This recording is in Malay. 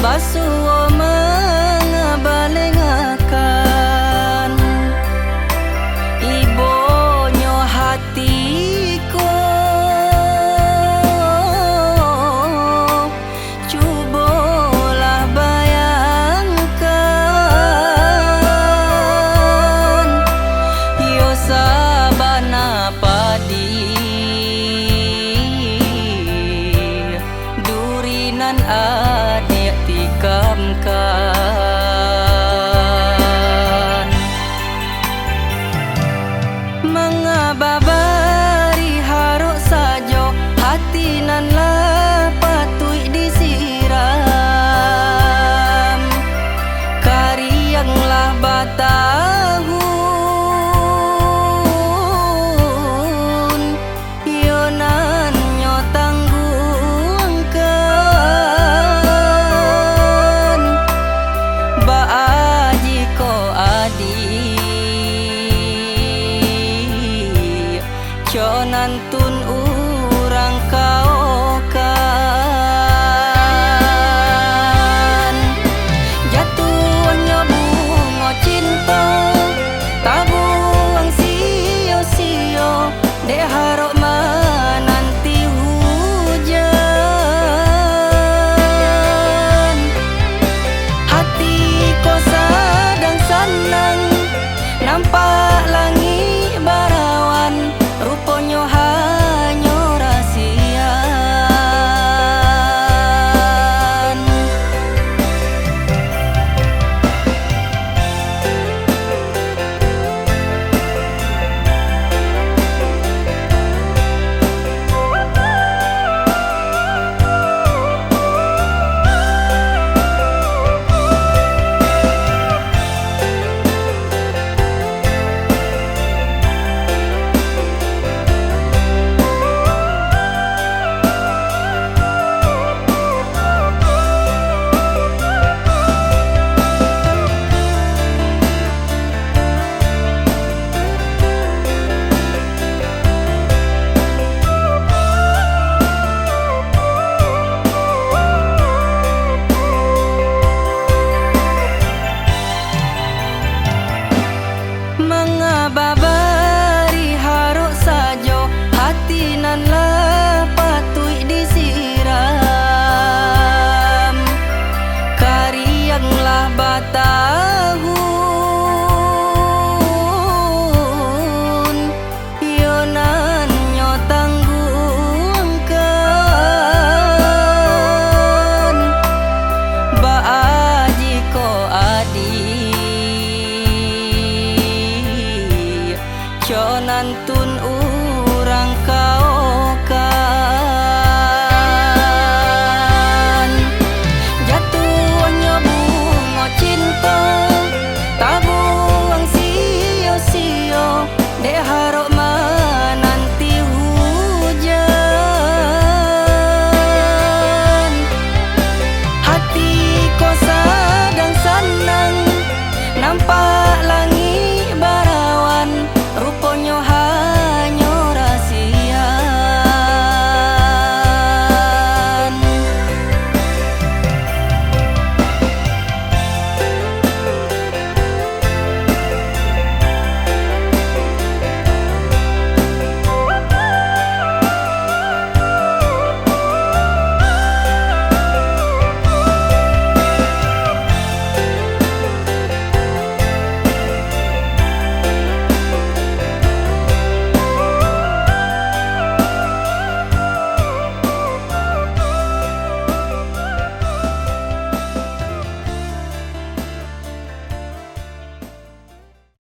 Pasuo mengabalengakan ibonyo hatiku. Cubolah bayangkan yo sabana padi durinan adik tikamkan. Mengababari haruk sajo hati nan lah patui disiram karianglah batahun yo nan nyo tangguangkan baaji ko adi conantun urang kaokan jatuhnya bunga cinta tabuang sio-sio dek harok menanti hujan. Hati ko sedang senang nampak langit barawan ruponyo hanyo rasian. Mengababari haruk sajo hati nan lah patui disiram karianglah batahun yo nan nyo tangguangkan baaji ko adi conantun